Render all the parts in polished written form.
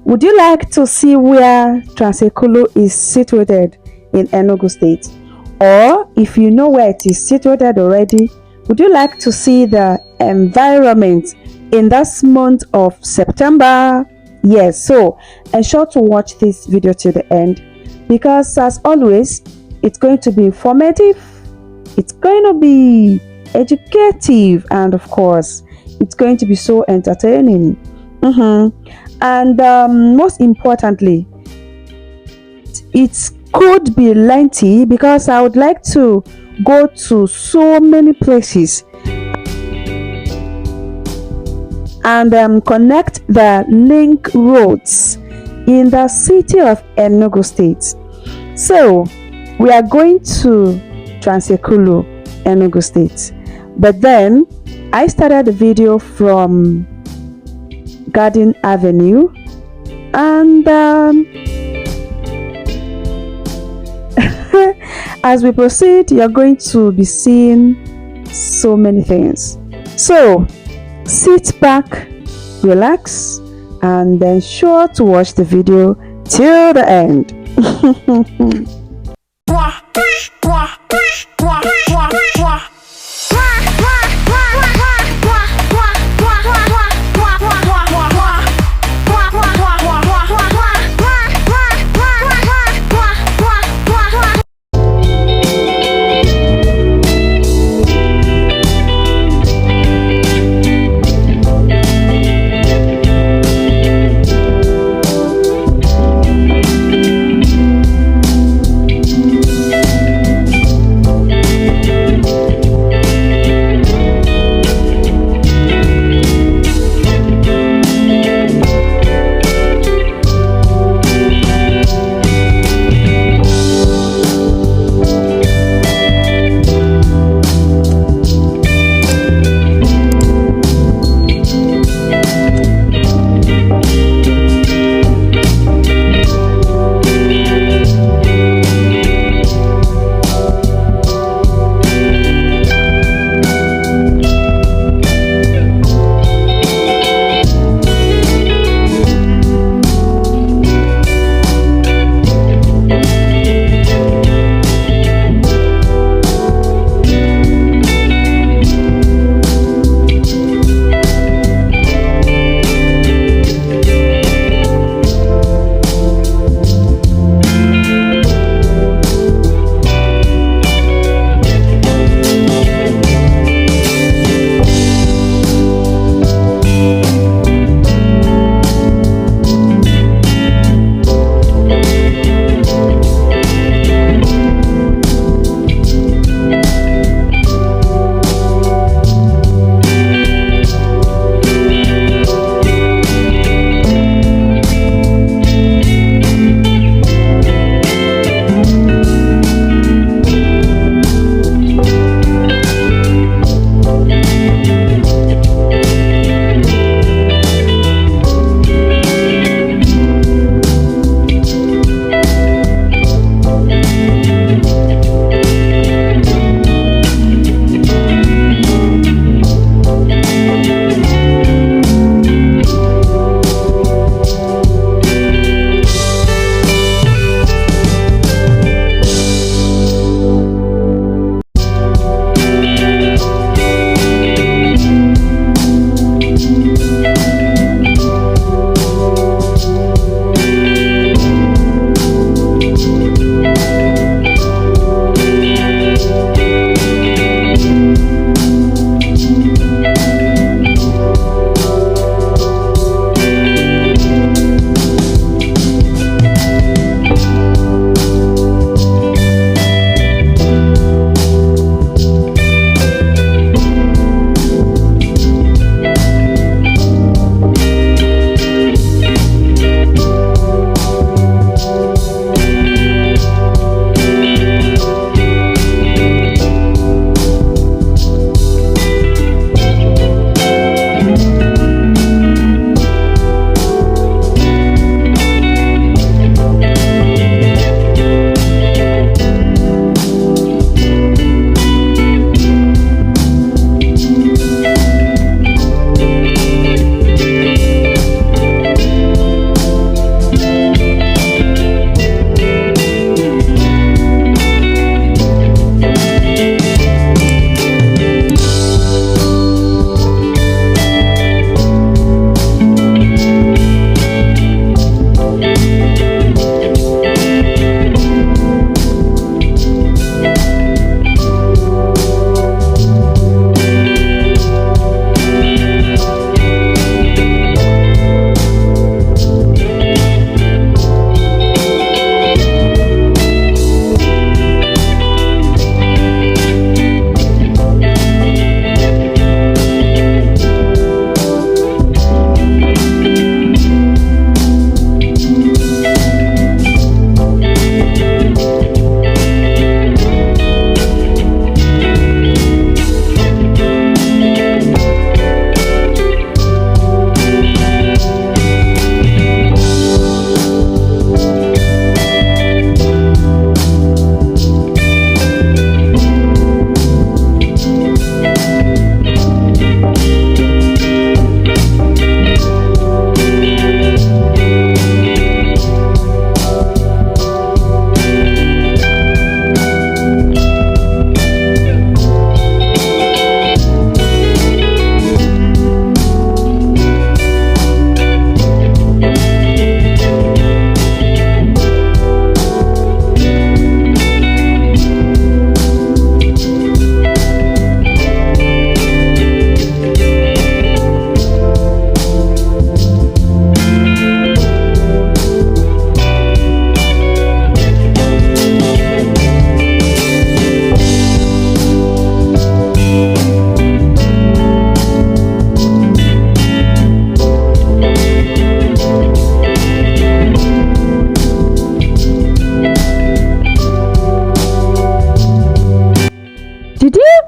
Would you like to see where Transekulu is situated in Enugu State? Or if you know where it is situated already, would you like to see the environment in this month of September? Yes, so ensure to watch this video to the end, because as always, it's going to be informative, it's going to be educative, and of course, it's going to be so entertaining. And most importantly, it could be lengthy because I would like to go to so many places and connect the link roads in the city of Enugu State. So we are going to Transekulu, Enugu State, but then I started the video from Garden Avenue, and as we proceed, you're going to be seeing so many things. So sit back, relax, and then sure to watch the video till the end.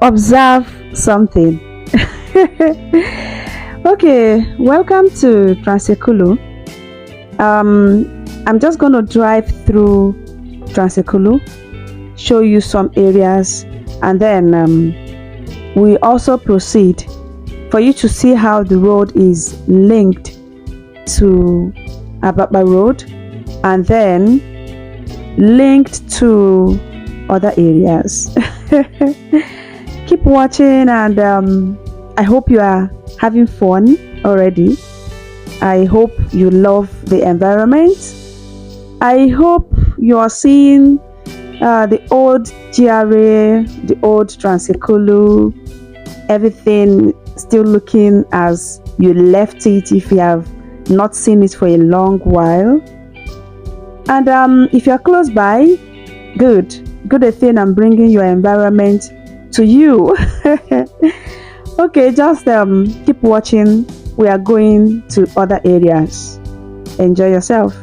observe something. Okay, welcome to Transekulu. I'm just going to drive through Transekulu, show you some areas, and then we also proceed for you to see how the road is linked to Ababa Road and then linked to other areas. Keep watching, and I hope you are having fun already. I hope you love the environment. I hope you are seeing the old GRA, the old Transekulu, everything still looking as you left it if you have not seen it for a long while. And if you're close by, good thing I'm bringing your environment to you. Okay, just keep watching. We are going to other areas. Enjoy yourself.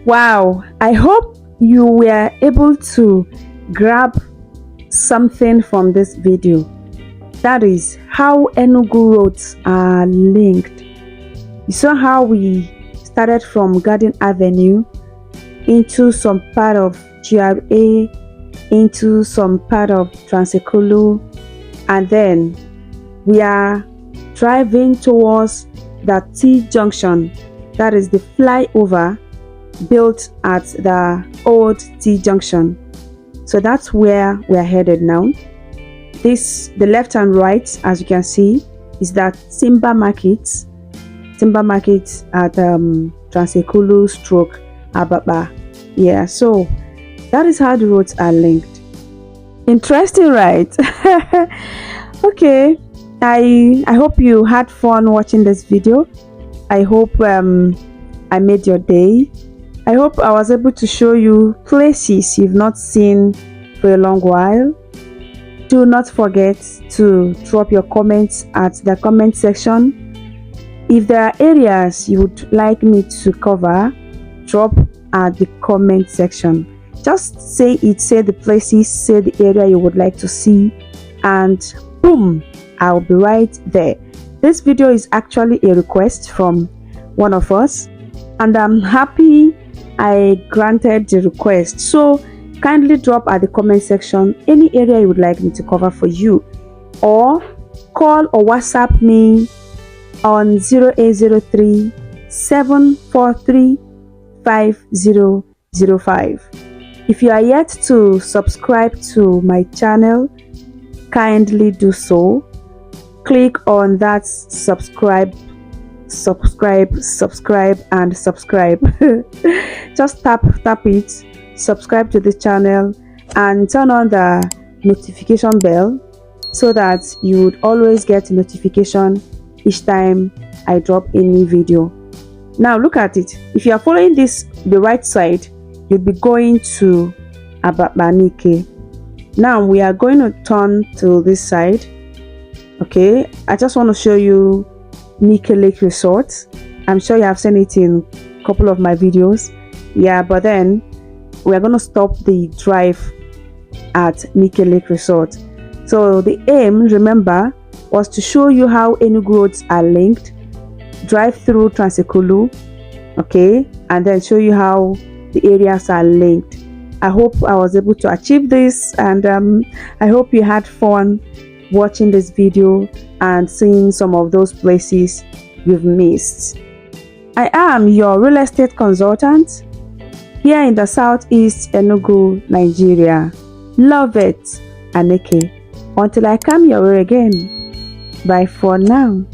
Wow, I hope you were able to grab something from this video. That is how Enugu roads are linked. You saw how we started from Garden Avenue into some part of GRA, into some part of Transekulu, and then we are driving towards the T junction, that is the flyover built at the old T junction. So that's where we are headed now. The left and right, as you can see, is that timber market at Transekulu stroke Ababa. Yeah, so that is how the roads are linked. Interesting, right? Okay, I hope you had fun watching this video. I hope I made your day. I hope I was able to show you places you've not seen for a long while. Do not forget to drop your comments at the comment section. If there are areas you would like me to cover, drop at the comment section. Just say it, say the places, say the area you would like to see, and boom, I'll be right there. This video is actually a request from one of us, and I'm happy I granted the request. So kindly drop at the comment section any area you would like me to cover for you, or call or WhatsApp me on 0803 743 5005. If you are yet to subscribe to my channel, kindly do so. Click on that subscribe and subscribe. Just tap it, subscribe to the channel, and turn on the notification bell so that you would always get notification each time I drop any video. Now look at it. If you are following this the right side, you'll be going to Loveth Aneke. Now we are going to turn to this side. Okay, I just want to show you Nike Lake Resort. I'm sure you have seen it in a couple of my videos. Yeah, but then we are going to stop the drive at Nike Lake Resort. So the aim, remember, was to show you how Enugu roads are linked, drive through Transekulu, okay, and then show you how the areas are linked. I hope I was able to achieve this, and I hope you had fun watching this video and seeing some of those places you've missed. I am your real estate consultant here in the southeast Enugu, Nigeria, Loveth Aneke. Until I come your way again, bye for now.